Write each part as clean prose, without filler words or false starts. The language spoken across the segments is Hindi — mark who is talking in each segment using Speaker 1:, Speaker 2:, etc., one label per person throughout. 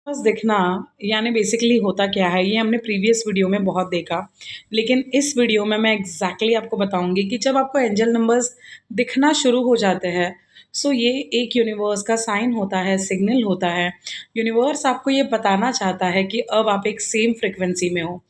Speaker 1: बस दिखना यानी बेसिकली होता क्या है, ये हमने प्रीवियस वीडियो में बहुत देखा। लेकिन इस वीडियो में मैं एग्ज़ैक्टली आपको बताऊँगी कि जब आपको एंजल नंबर्स दिखना शुरू हो जाते हैं, सो ये एक यूनिवर्स का साइन होता है, सिग्नल होता है। यूनिवर्स आपको ये बताना चाहता है कि अब आप एक सेम फ्रीक्वेंसी में हो।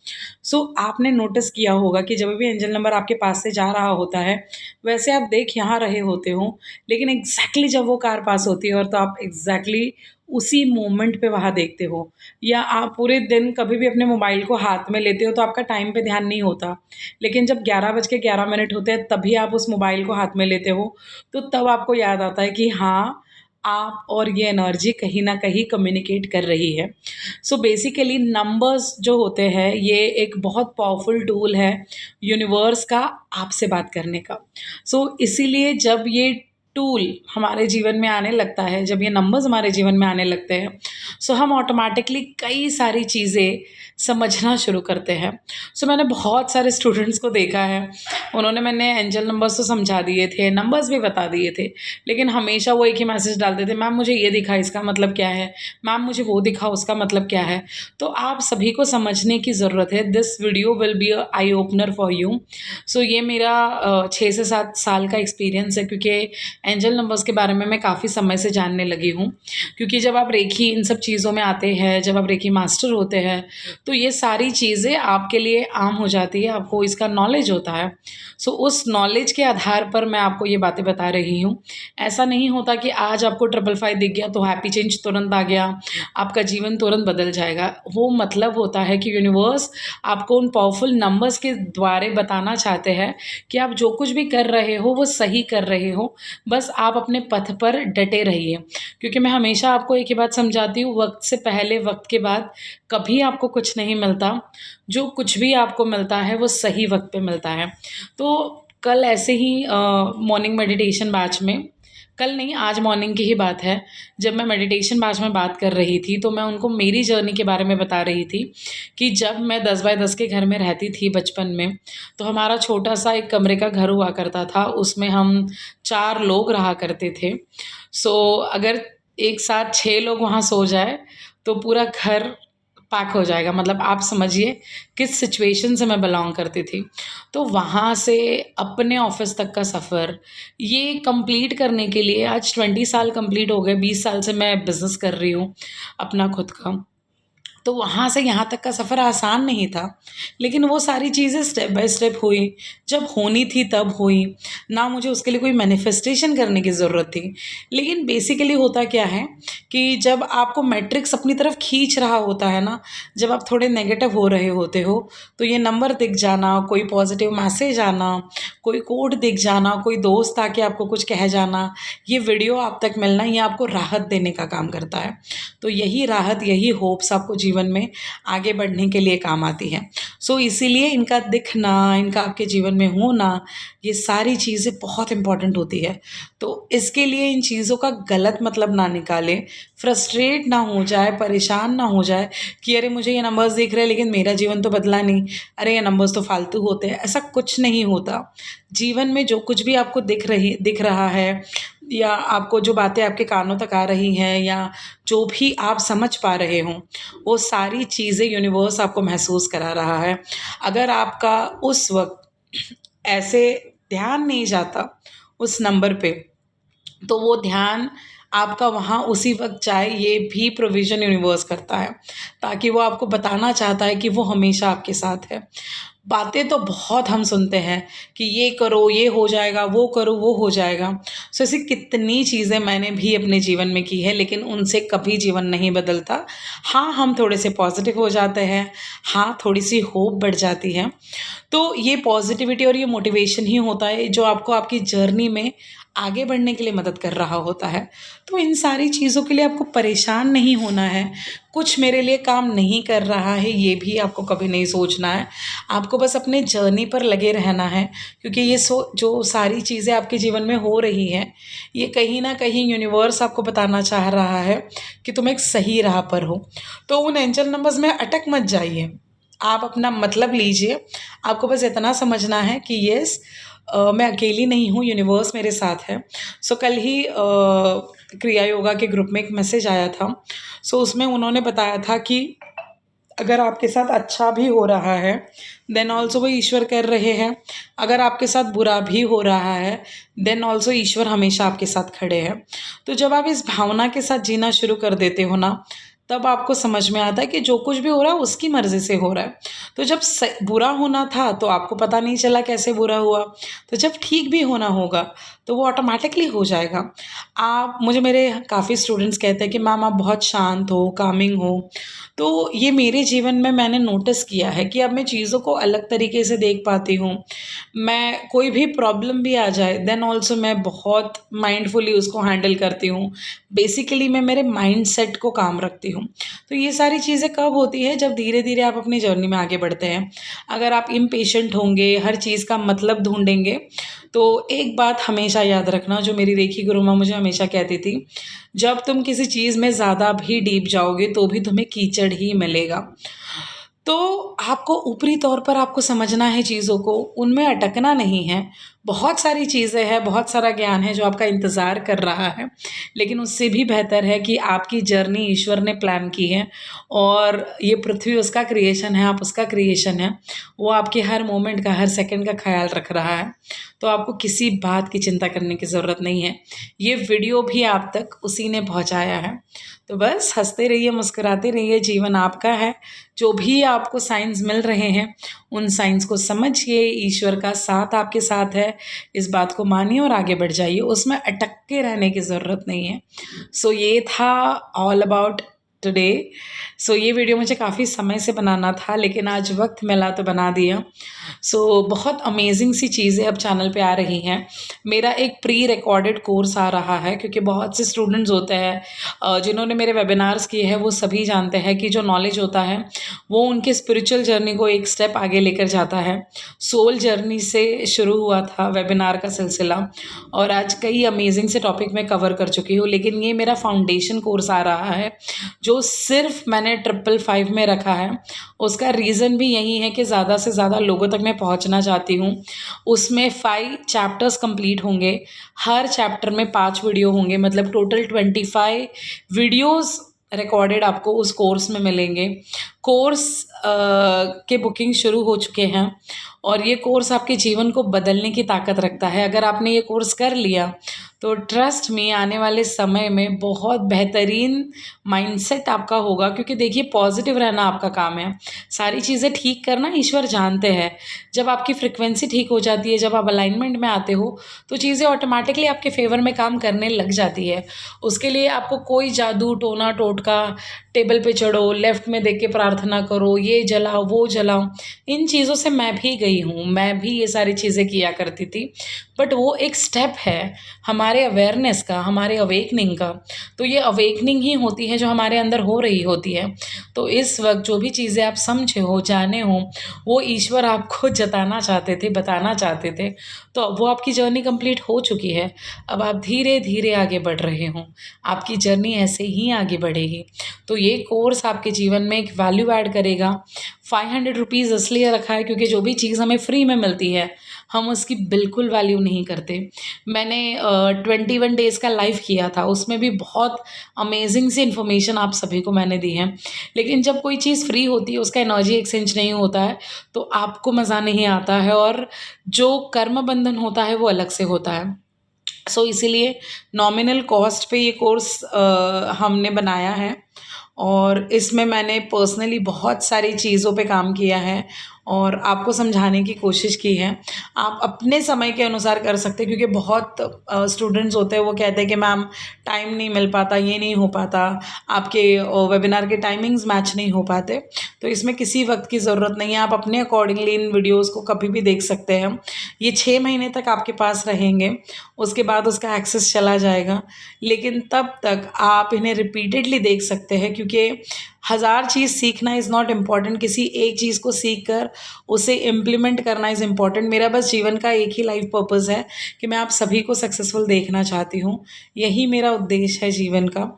Speaker 1: सो आपने नोटिस किया होगा कि जब भी एंजल नंबर आपके पास से जा रहा होता है, वैसे आप देख यहाँ रहे होते हो, लेकिन एग्ज़ैक्टली जब वो कार पास होती है और तो आप एग्ज़ैक्टली उसी मोमेंट पे वहाँ देखते हो। या आप पूरे दिन कभी भी अपने मोबाइल को हाथ में लेते हो तो आपका टाइम पे ध्यान नहीं होता। लेकिन जब 11 बज के 11 मिनट होते हैं तभी आप उस मोबाइल को हाथ में लेते हो, तो तब आपको याद आता है कि हाँ, आप और ये एनर्जी कहीं न कहीं कम्युनिकेट कर रही है। सो बेसिकली नंबर्स जो होते हैं ये एक बहुत पावरफुल टूल है यूनिवर्स का आपसे बात करने का। सो इसीलिए जब ये टूल हमारे जीवन में आने लगता है, जब ये नंबर्स हमारे जीवन में आने लगते हैं, सो हम ऑटोमैटिकली कई सारी चीज़ें समझना शुरू करते हैं। सो मैंने बहुत सारे स्टूडेंट्स को देखा है, उन्होंने मैंने एंजल नंबर्स तो समझा दिए थे, नंबर्स भी बता दिए थे, लेकिन हमेशा वो एक ही मैसेज डालते थे, मैम मुझे ये दिखा इसका मतलब क्या है? मैम मुझे वो दिखा उसका मतलब क्या है? तो आप सभी को समझने की ज़रूरत है। This video will be a eye opener for you. So ये मेरा 6 से 7 साल का एक्सपीरियंस है, क्योंकि एंजल नंबर्स के बारे में मैं काफ़ी समय से जानने लगी हूँ। क्योंकि जब आप रेकी इन सब चीज़ों में आते हैं, जब आप रेकी मास्टर होते हैं, तो ये सारी चीज़ें आपके लिए आम हो जाती है, आपको इसका नॉलेज होता है। सो उस नॉलेज के आधार पर मैं आपको ये बातें बता रही हूँ। ऐसा नहीं होता कि आज आपको 555 दिख गया तो हैप्पी चेंज तुरंत आ गया, आपका जीवन तुरंत बदल जाएगा। वो मतलब होता है कि यूनिवर्स आपको उन पावरफुल नंबर्स के द्वारा बताना चाहते हैं कि आप जो कुछ भी कर रहे हो, वो सही कर रहे हो। बस आप अपने पथ पर डटे रहिए। क्योंकि मैं हमेशा आपको एक ही बात समझाती हूँ, वक़्त से पहले, वक़्त के बाद कभी आपको कुछ नहीं मिलता। जो कुछ भी आपको मिलता है, वो सही वक़्त पे मिलता है। तो कल ऐसे ही मॉर्निंग मेडिटेशन बैच में, कल नहीं आज मॉर्निंग की ही बात है, जब मैं मेडिटेशन बैच में बात कर रही थी, तो मैं उनको मेरी जर्नी के बारे में बता रही थी कि जब मैं 10 बाय 10 के घर में रहती थी बचपन में, तो हमारा छोटा-सा एक कमरे का घर हुआ करता था, उसमें हम 4 लोग रहा करते थे। सो अगर एक साथ 6 लोग वहाँ सो जाएँ, तो पूरा घर पैक हो जाएगा। मतलब आप समझिए किस सिचुएशन से मैं बिलॉन्ग करती थी। तो वहाँ से अपने ऑफ़िस तक का सफ़र, ये कंप्लीट करने के लिए आज 20 साल कंप्लीट हो गए, 20 साल से मैं बिज़नेस कर रही हूँ अपना खुद का। तो वहाँ से यहाँ तक का सफ़र आसान नहीं था, लेकिन वो सारी चीज़ें स्टेप बाय स्टेप हुई। जब होनी थी तब हुई, ना मुझे उसके लिए कोई मैनिफेस्टेशन करने की ज़रूरत थी। लेकिन बेसिकली होता क्या है कि जब आपको मैट्रिक्स अपनी तरफ खींच रहा होता है ना, जब आप थोड़े नेगेटिव हो रहे होते हो, तो ये नंबर दिख जाना, कोई पॉज़िटिव मैसेज आना, कोई कोड दिख जाना, कोई दोस्त आके आपको कुछ कह जाना, ये वीडियो आप तक मिलना, ये आपको राहत देने का काम करता है। तो यही राहत, यही होप्स आपको जीवन में आगे बढ़ने के लिए काम आती है। सो इसीलिए इनका दिखना, इनका आपके जीवन में होना, ये सारी चीज़ें बहुत इम्पोर्टेंट होती है। तो इसके लिए इन चीज़ों का गलत मतलब ना निकालें, फ्रस्ट्रेट ना हो जाए, परेशान ना हो जाए कि अरे मुझे ये नंबर्स दिख रहे हैं लेकिन मेरा जीवन तो बदला नहीं, अरे ये नंबर्स तो फालतू होते हैं, ऐसा कुछ नहीं होता। जीवन में जो कुछ भी आपको दिख रहा है, या आपको जो बातें आपके कानों तक आ रही हैं, या जो भी आप समझ पा रहे हों, वो सारी चीज़ें यूनिवर्स आपको महसूस करा रहा है। अगर आपका उस वक़्त ऐसे ध्यान नहीं जाता उस नंबर पे, तो वो ध्यान आपका वहाँ उसी वक़्त जाए, ये भी प्रोविज़न यूनिवर्स करता है, ताकि वो आपको बताना चाहता है कि वो हमेशा आपके साथ है। बातें तो बहुत हम सुनते हैं कि ये करो, ये हो जाएगा, वो करो, वो हो जाएगा। सो ऐसी कितनी चीज़ें मैंने भी अपने जीवन में की है, लेकिन उनसे कभी जीवन नहीं बदलता। हाँ, हम थोड़े से पॉज़िटिव हो जाते हैं, हाँ, थोड़ी-सी होप बढ़ जाती है। तो ये पॉज़िटिविटी और ये मोटिवेशन ही होता है जो आपको आपकी जर्नी में आगे बढ़ने के लिए मदद कर रहा होता है। तो इन सारी चीज़ों के लिए आपको परेशान नहीं होना है, कुछ मेरे लिए काम नहीं कर रहा है, ये भी आपको कभी नहीं सोचना है। आपको बस अपने जर्नी पर लगे रहना है, क्योंकि ये जो सारी चीज़ें आपके जीवन में हो रही हैं, ये कहीं न कहीं यूनिवर्स आपको बताना चाह रहा है कि तुम एक सही राह पर हो। तो उन एंजल नंबर्स में अटक मत जाइए, आप अपना मतलब लीजिए। आपको बस इतना समझना है कि येस, मैं अकेली नहीं हूँ, यूनिवर्स मेरे साथ है। सो कल ही क्रिया योगा के ग्रुप में एक मैसेज आया था। सो उसमें उन्होंने बताया था कि अगर आपके साथ अच्छा भी हो रहा है देन ऑल्सो वो ईश्वर कर रहे हैं, अगर आपके साथ बुरा भी हो रहा है देन ऑल्सो ईश्वर हमेशा आपके साथ खड़े हैं। तो जब आप इस भावना के साथ जीना शुरू कर देते हो ना, तब आपको समझ में आता है कि जो कुछ भी हो रहा है उसकी मर्ज़ी से हो रहा है। तो जब बुरा होना था तो आपको पता नहीं चला कैसे बुरा हुआ, तो जब ठीक भी होना होगा तो वो ऑटोमेटिकली हो जाएगा। आप मुझे मेरे काफ़ी स्टूडेंट्स कहते हैं कि मैम आप बहुत शांत हो, कामिंग हो। तो ये मेरे जीवन में मैंने नोटिस किया है कि अब मैं चीज़ों को अलग तरीके से देख पाती हूँ। मैं कोई भी प्रॉब्लम भी आ जाए देन ऑल्सो मैं बहुत माइंडफुली उसको हैंडल करती हूँ। बेसिकली मैं मेरे माइंडसेट को काम रखती हूँ। तो ये सारी चीज़ें कब होती है, जब धीरे-धीरे आप अपनी जर्नी में आगे बढ़ते हैं। अगर आप इम्पेशेंट होंगे, हर चीज़ का मतलब ढूँढेंगे, तो एक बात हमेशा याद रखना जो मेरी रेखी गुरु माँ मुझे हमेशा कहती थी, जब तुम किसी चीज़ में ज़्यादा भी डीप जाओगे तो भी तुम्हें कीचड़ ही मिलेगा। तो आपको ऊपरी तौर पर आपको समझना है चीज़ों को, उनमें अटकना नहीं है। बहुत सारी चीज़ें हैं, बहुत सारा ज्ञान है जो आपका इंतज़ार कर रहा है, लेकिन उससे भी बेहतर है कि आपकी जर्नी ईश्वर ने प्लान की है और ये पृथ्वी उसका क्रिएशन है, आप उसका क्रिएशन हैं। वो आपके हर मोमेंट का, हर सेकंड का ख़्याल रख रहा है, तो आपको किसी बात की चिंता करने की ज़रूरत नहीं है। ये वीडियो भी आप तक उसी ने पहुँचाया है। तो बस हँसते रहिए, मुस्कुराते रहिए, जीवन आपका है। जो भी आपको साइंस मिल रहे हैं, उन साइंस को समझिए, ईश्वर का साथ आपके साथ है, इस बात को मानिए और आगे बढ़ जाइए, उसमें अटक के रहने की ज़रूरत नहीं है। सो ये था ऑल अबाउट टुडे। सो ये वीडियो मुझे काफ़ी समय से बनाना था, लेकिन आज वक्त मिला तो बना दिया। सो बहुत अमेजिंग सी चीज़ें अब चैनल पे आ रही हैं। मेरा एक प्री रिकॉर्डेड कोर्स आ रहा है, क्योंकि बहुत से स्टूडेंट्स होते हैं जिन्होंने मेरे वेबिनार्स किए हैं, वो सभी जानते हैं कि जो नॉलेज होता है वो उनकी स्पिरिचुअल जर्नी को एक स्टेप आगे लेकर जाता है। सोल जर्नी से शुरू हुआ था वेबिनार का सिलसिला और आज कई अमेजिंग से टॉपिक मैं कवर कर चुकी हूँ, लेकिन ये मेरा फाउंडेशन कोर्स आ रहा है जो सिर्फ मैंने 555 में रखा है। उसका रीज़न भी यही है कि ज़्यादा से ज़्यादा लोगों तक मैं पहुंचना चाहती हूँ। उसमें 5 चैप्टर्स कंप्लीट होंगे, हर चैप्टर में 5 वीडियो होंगे, मतलब टोटल 25 वीडियोस रिकॉर्डेड आपको उस कोर्स में मिलेंगे। कोर्स के बुकिंग शुरू हो चुके हैं और ये कोर्स आपके जीवन को बदलने की ताकत रखता है। अगर आपने ये कोर्स कर लिया तो ट्रस्ट मी, आने वाले समय में बहुत बेहतरीन माइंडसेट आपका होगा, क्योंकि देखिए पॉजिटिव रहना आपका काम है, सारी चीज़ें ठीक करना ईश्वर जानते हैं। जब आपकी फ्रिक्वेंसी ठीक हो जाती है, जब आप अलाइनमेंट में आते हो, तो चीज़ें ऑटोमेटिकली आपके फेवर में काम करने लग जाती है। उसके लिए आपको कोई जादू टोना टोटका, टेबल पे चढ़ो, लेफ्ट में देख के प्रार्थना करो, ये जलाओ वो जलाओ, इन चीज़ों से मैं भी गई हूँ, मैं भी ये सारी चीज़ें किया करती थी। बट वो एक स्टेप है हमारे अवेयरनेस का, हमारे अवेकनिंग का। तो ये अवेकनिंग ही होती है जो हमारे अंदर हो रही होती है। तो इस वक्त जो भी चीज़ें आप समझे हो, जाने हो, वो ईश्वर आपको जताना चाहते थे, बताना चाहते थे। तो अब वो आपकी जर्नी कंप्लीट हो चुकी है। अब आप धीरे धीरे आगे बढ़ रहे हो, आपकी जर्नी ऐसे ही आगे बढ़ेगी। तो ये कोर्स आपके जीवन में एक वैल्यू ऐड करेगा। 500 रुपीज़ इसलिए रखा है क्योंकि जो भी चीज़ हमें फ्री में मिलती है हम उसकी बिल्कुल वैल्यू नहीं करते। मैंने 21 डेज़ का लाइव किया था, उसमें भी बहुत अमेजिंग सी इन्फॉर्मेशन आप सभी को मैंने दी है। लेकिन जब कोई चीज़ फ्री होती है, उसका एनर्जी एक्सचेंज नहीं होता है, तो आपको मज़ा नहीं आता है और जो कर्म बंधन होता है वो अलग से होता है। सो इसीलिए नॉमिनल कॉस्ट पे ये कोर्स हमने बनाया है और इसमें मैंने पर्सनली बहुत सारी चीज़ों पे काम किया है और आपको समझाने की कोशिश की है। आप अपने समय के अनुसार कर सकते हैं, क्योंकि बहुत स्टूडेंट्स होते हैं वो कहते हैं कि मैम टाइम नहीं मिल पाता, ये नहीं हो पाता, आपके वेबिनार के टाइमिंग्स मैच नहीं हो पाते। तो इसमें किसी वक्त की ज़रूरत नहीं है, आप अपने अकॉर्डिंगली इन वीडियोज़ को कभी भी देख सकते हैं। ये 6 महीने तक आपके पास रहेंगे, उसके बाद उसका एक्सेस चला जाएगा, लेकिन तब तक आप इन्हें रिपीटेडली देख सकते हैं, क्योंकि हज़ार चीज़ सीखना इज़ नॉट इम्पॉर्टेंट, किसी एक चीज़ को सीख कर उसे इम्प्लीमेंट करना इज़ इम्पॉर्टेंट। मेरा बस जीवन का एक ही लाइफ पर्पज़ है कि मैं आप सभी को सक्सेसफुल देखना चाहती हूँ। यही मेरा उद्देश्य है जीवन का,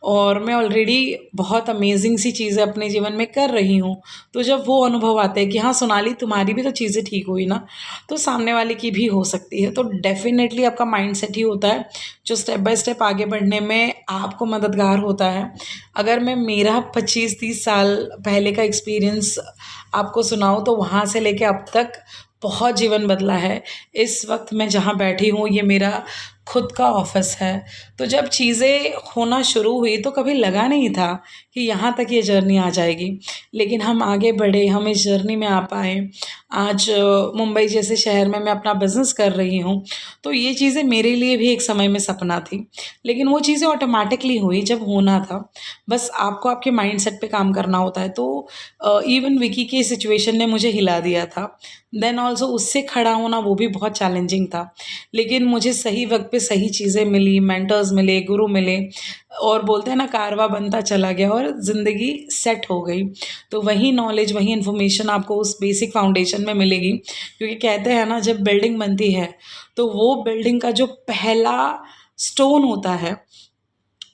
Speaker 1: और मैं ऑलरेडी बहुत अमेजिंग सी चीज़ें अपने जीवन में कर रही हूँ। तो जब वो अनुभव आते हैं कि हाँ सोनाली, तुम्हारी भी तो चीज़ें ठीक हुई ना, तो सामने वाले की भी हो सकती है। तो डेफ़िनेटली आपका माइंडसेट ही होता है जो स्टेप बाय स्टेप आगे बढ़ने में आपको मददगार होता है। अगर मैं मेरा 25-30 साल पहले का एक्सपीरियंस आपको सुनाऊँ तो वहाँ से लेके अब तक बहुत जीवन बदला है। इस वक़्त मैं जहाँ बैठी हूँ ये मेरा खुद का ऑफ़िस है। तो जब चीज़ें होना शुरू हुई तो कभी लगा नहीं था कि यहाँ तक ये जर्नी आ जाएगी। लेकिन हम आगे बढ़े, हम इस जर्नी में आ पाए। आज मुंबई जैसे शहर में मैं अपना बिज़नेस कर रही हूँ। तो ये चीज़ें मेरे लिए भी एक समय में सपना थी। लेकिन वो चीज़ें ऑटोमैटिकली हुई जब होना था। बस आपको आपके माइंडसेट पे काम करना होता है। तो इवन विकी की सिचुएशन ने मुझे हिला दिया था। देन ऑल्सो उससे खड़ा होना वो भी बहुत चैलेंजिंग था। लेकिन मुझे सही वक़्त पे सही चीज़ें मिली, मेंटर्स मिले, गुरु मिले, और बोलते हैं ना कारवां बनता चला गया और ज़िंदगी सेट हो गई। तो वही नॉलेज, वही इन्फॉर्मेशन आपको उस बेसिक फाउंडेशन में मिलेगी, क्योंकि कहते हैं ना जब बिल्डिंग बनती है तो वो बिल्डिंग का जो पहला स्टोन होता है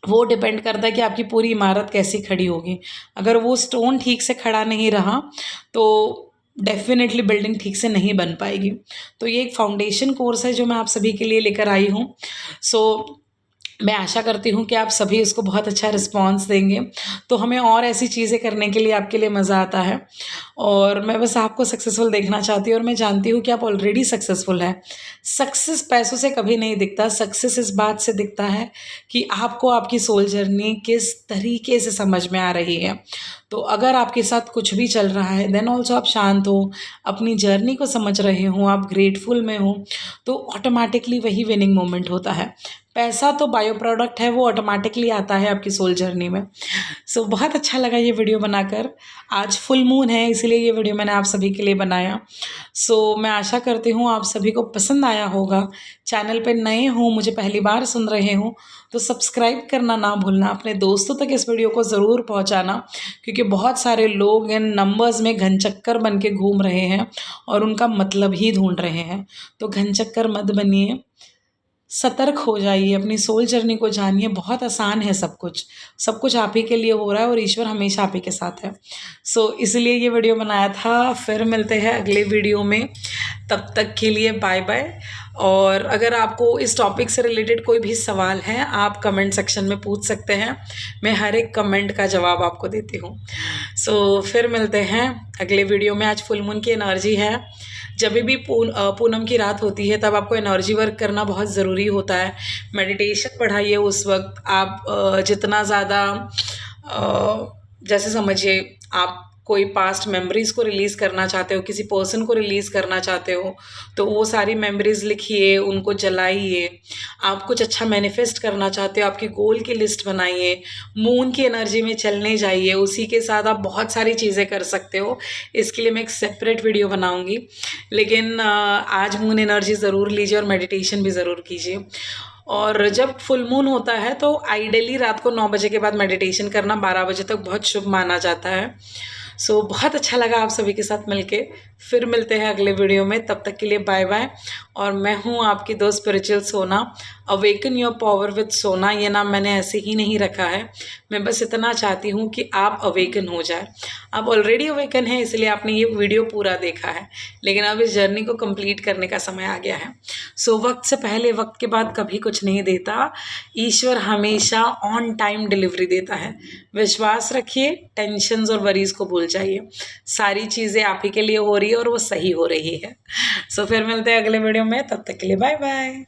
Speaker 1: वो डिपेंड करता है कि आपकी पूरी इमारत कैसी खड़ी होगी। अगर वो स्टोन ठीक से खड़ा नहीं रहा तो डेफ़िनेटली बिल्डिंग ठीक से नहीं बन पाएगी। तो ये एक फाउंडेशन कोर्स है जो मैं आप सभी के लिए लेकर आई हूँ। सो मैं आशा करती हूँ कि आप सभी इसको बहुत अच्छा रिस्पॉन्स देंगे, तो हमें और ऐसी चीज़ें करने के लिए आपके लिए मज़ा आता है। और मैं बस आपको सक्सेसफुल देखना चाहती हूँ, और मैं जानती हूँ कि आप ऑलरेडी सक्सेसफुल हैं। सक्सेस पैसों से कभी नहीं दिखता, सक्सेस इस बात से दिखता है कि आपको आपकी सोल जर्नी किस तरीके से समझ में आ रही है। तो अगर आपके साथ कुछ भी चल रहा है देन ऑल्सो आप शांत हो, अपनी जर्नी को समझ रहे हो, आप ग्रेटफुल में हो, तो ऑटोमैटिकली वही विनिंग मोमेंट होता है। पैसा तो बायो प्रोडक्ट है, वो ऑटोमैटिकली आता है आपकी सोल जर्नी में। सो बहुत अच्छा लगा ये वीडियो बनाकर। आज फुल मून है इसीलिए ये वीडियो मैंने आप सभी के लिए बनाया। सो मैं आशा करती हूँ आप सभी को पसंद आया होगा। चैनल पे नए हो, मुझे पहली बार सुन रहे हो, तो सब्सक्राइब करना ना भूलना। अपने दोस्तों तक इस वीडियो को ज़रूर पहुँचाना, क्योंकि बहुत सारे लोग इन नंबर्स में घनचक्कर बन के घूम रहे हैं और उनका मतलब ही ढूंढ रहे हैं। तो घनचक्कर मत बनिए, सतर्क हो जाइए, अपनी सोल जर्नी को जानिए। बहुत आसान है सब कुछ आप ही के लिए हो रहा है और ईश्वर हमेशा आप ही के साथ है। सो इसलिए ये वीडियो बनाया था। फिर मिलते हैं अगले वीडियो में, तब तक के लिए बाय बाय। और अगर आपको इस टॉपिक से रिलेटेड कोई भी सवाल है आप कमेंट सेक्शन में पूछ सकते हैं, मैं हर एक कमेंट का जवाब आपको देती हूँ। सो फिर मिलते हैं अगले वीडियो में। आज फुल मून की एनर्जी है। जब भी पूनम की रात होती है तब आपको एनर्जी वर्क करना बहुत ज़रूरी होता है। मेडिटेशन बढ़ाइए उस वक्त। आप जितना ज़्यादा जैसे समझिए आप कोई पास्ट मेमोरीज़ को रिलीज़ करना चाहते हो, किसी पर्सन को रिलीज़ करना चाहते हो, तो वो सारी मेमोरीज़ लिखिए, उनको जलाइए। आप कुछ अच्छा मैनिफेस्ट करना चाहते हो, आपकी गोल की लिस्ट बनाइए, मून की एनर्जी में चलने जाइए। उसी के साथ आप बहुत सारी चीज़ें कर सकते हो। इसके लिए मैं एक सेपरेट वीडियो बनाऊंगी, लेकिन आज मून एनर्जी ज़रूर लीजिए और मेडिटेशन भी ज़रूर कीजिए। और जब फुल मून होता है तो आइडियली रात को 9 बजे के बाद मेडिटेशन करना 12 बजे तक बहुत शुभ माना जाता है। सो बहुत अच्छा लगा आप सभी के साथ मिलके। फिर मिलते हैं अगले वीडियो में, तब तक के लिए बाय बाय। और मैं हूँ आपकी दोस्त स्पिरिचुअल सोना। अवेकन योर पावर विद सोना, ये नाम मैंने ऐसे ही नहीं रखा है। मैं बस इतना चाहती हूँ कि आप अवेकन हो जाए। आप ऑलरेडी अवेकन हैं, इसलिए आपने ये वीडियो पूरा देखा है, लेकिन अब इस जर्नी को कंप्लीट करने का समय आ गया है। सो वक्त से पहले, वक्त के बाद कभी कुछ नहीं देता। ईश्वर हमेशा ऑन टाइम डिलीवरी देता है। विश्वास रखिए, टेंशन्स और वरीज को भूल जाइए। सारी चीज़ें आप ही के लिए हो रही है और वो सही हो रही है। सो फिर मिलते हैं अगले वीडियो में, तब तक के लिए बाय बाय।